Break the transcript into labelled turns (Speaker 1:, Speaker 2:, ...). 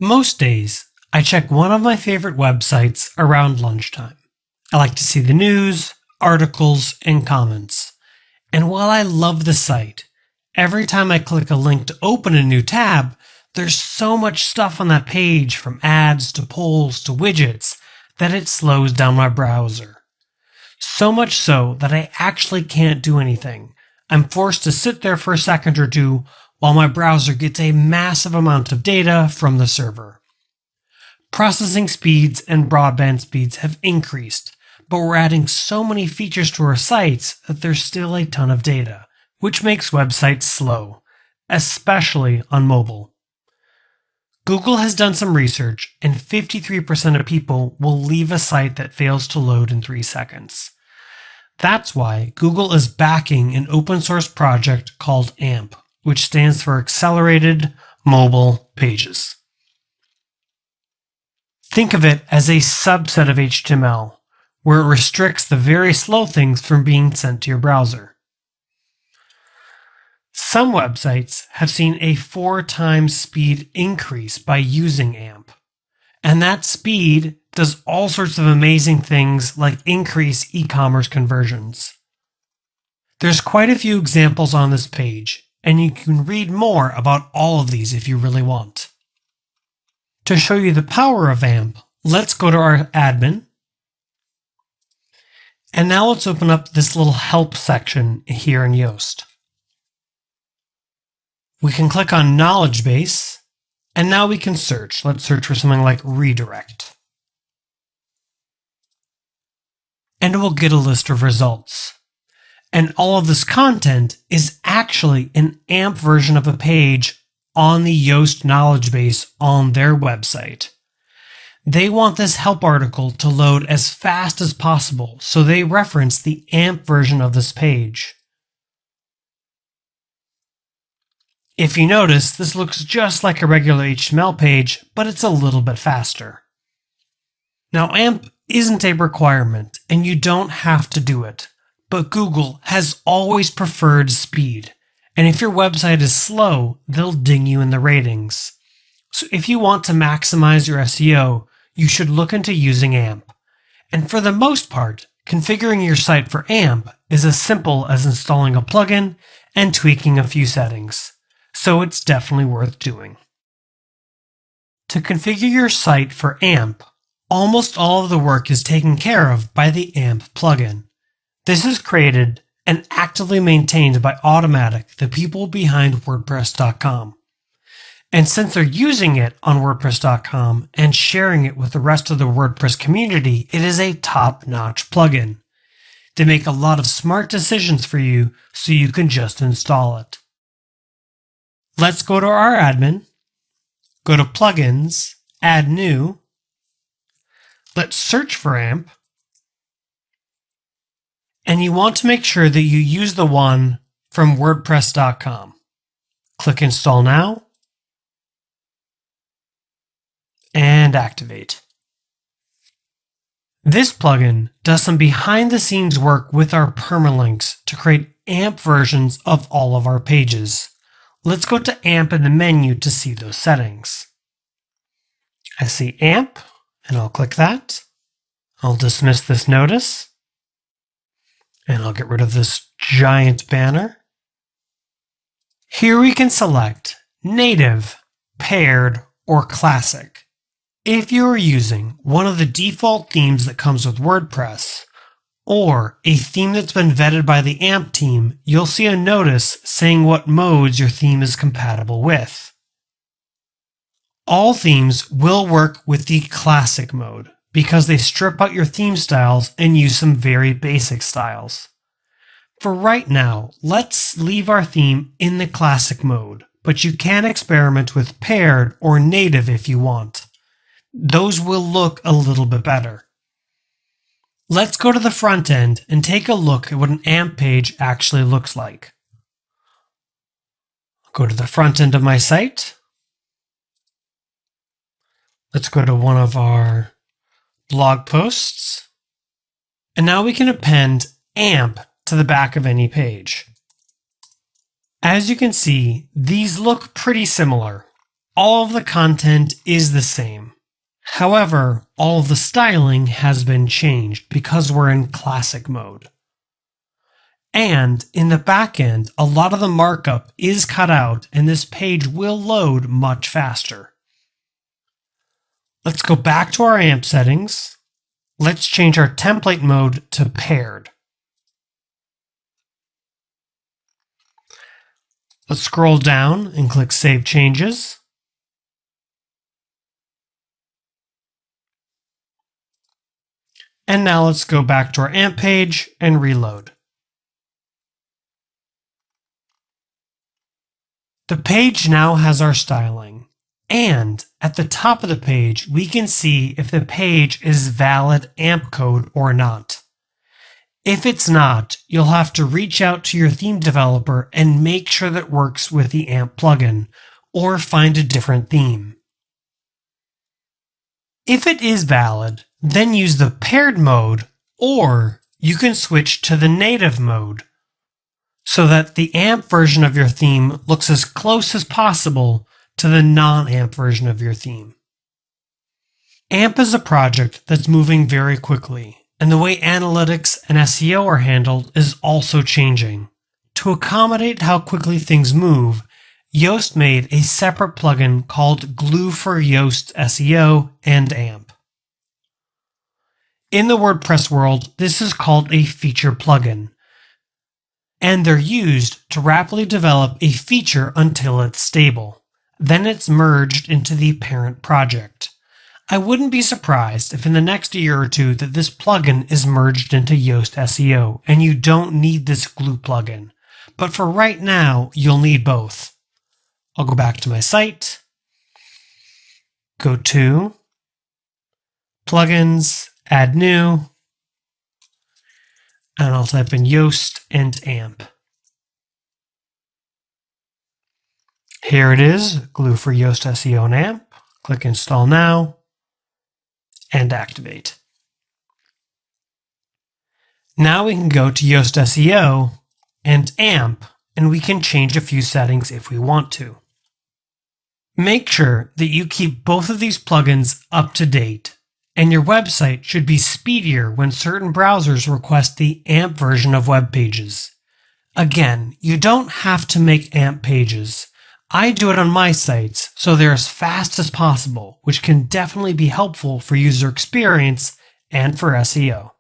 Speaker 1: Most days, I check one of my favorite websites around lunchtime. I like to see the news, articles, and comments. And while I love the site, every time I click a link to open a new tab, there's so much stuff on that page, from ads to polls to widgets, that it slows down my browser. So much so that I actually can't do anything. I'm forced to sit there for a second or two while my browser gets a massive amount of data from the server. Processing speeds and broadband speeds have increased, but we're adding so many features to our sites that there's still a ton of data, which makes websites slow, especially on mobile. Google has done some research, and 53% of people will leave a site that fails to load in 3 seconds. That's why Google is backing an open source project called AMP, which stands for Accelerated Mobile Pages. Think of it as a subset of HTML, where it restricts the very slow things from being sent to your browser. Some websites have seen a 4 times speed increase by using AMP, and that speed does all sorts of amazing things like increase e-commerce conversions. There's quite a few examples on this page, and you can read more about all of these if you really want. To show you the power of AMP, let's go to our admin. And now let's open up this little help section here in Yoast. We can click on Knowledge Base, and now we can search. Let's search for something like redirect. And it will get a list of results. And all of this content is actually an AMP version of a page on the Yoast knowledge base on their website. They want this help article to load as fast as possible, so they reference the AMP version of this page. If you notice, this looks just like a regular HTML page, but it's a little bit faster. Now, AMP isn't a requirement, and you don't have to do it, but Google has always preferred speed, and if your website is slow, they'll ding you in the ratings. So if you want to maximize your SEO, you should look into using AMP. And for the most part, configuring your site for AMP is as simple as installing a plugin and tweaking a few settings. So it's definitely worth doing. To configure your site for AMP, almost all of the work is taken care of by the AMP plugin. This is created and actively maintained by Automattic, the people behind WordPress.com. And since they're using it on WordPress.com and sharing it with the rest of the WordPress community, it is a top-notch plugin. They make a lot of smart decisions for you so you can just install it. Let's go to our admin, go to Plugins, Add New. Let's search for AMP. And you want to make sure that you use the one from WordPress.com. Click Install Now. And activate. This plugin does some behind-the-scenes work with our permalinks to create AMP versions of all of our pages. Let's go to AMP in the menu to see those settings. I see AMP, and I'll click that. I'll dismiss this notice, and I'll get rid of this giant banner. Here we can select Native, Paired, or Classic. If you are using one of the default themes that comes with WordPress, or a theme that's been vetted by the AMP team, you'll see a notice saying what modes your theme is compatible with. All themes will work with the Classic mode because they strip out your theme styles and use some very basic styles. For right now, let's leave our theme in the Classic mode, but you can experiment with Paired or Native if you want. Those will look a little bit better. Let's go to the front end and take a look at what an AMP page actually looks like. I'll go to the front end of my site. Let's go to one of our blog posts. And now we can append AMP to the back of any page. As you can see, these look pretty similar. All of the content is the same. However, all of the styling has been changed because we're in classic mode. And in the back end, a lot of the markup is cut out and this page will load much faster. Let's go back to our AMP settings. Let's change our template mode to paired. Let's scroll down and click Save Changes. And now let's go back to our AMP page and reload. The page now has our styling, and at the top of the page, we can see if the page is valid AMP code or not. If it's not, you'll have to reach out to your theme developer and make sure that works with the AMP plugin, or find a different theme. If it is valid, then use the paired mode, or you can switch to the native mode, so that the AMP version of your theme looks as close as possible to the non-AMP version of your theme. AMP is a project that's moving very quickly, and the way analytics and SEO are handled is also changing. To accommodate how quickly things move, Yoast made a separate plugin called Glue for Yoast SEO and AMP. In the WordPress world, this is called a feature plugin, and they're used to rapidly develop a feature until it's stable. Then it's merged into the parent project. I wouldn't be surprised if in the next year or two that this plugin is merged into Yoast SEO and you don't need this Glue plugin. But for right now, you'll need both. I'll go back to my site, go to Plugins, Add New, and I'll type in Yoast and AMP. Here it is, Glue for Yoast SEO and AMP. Click Install Now and Activate. Now we can go to Yoast SEO and AMP, and we can change a few settings if we want to. Make sure that you keep both of these plugins up to date, and your website should be speedier when certain browsers request the AMP version of web pages. Again, you don't have to make AMP pages. I do it on my sites, so they're as fast as possible, which can definitely be helpful for user experience and for SEO.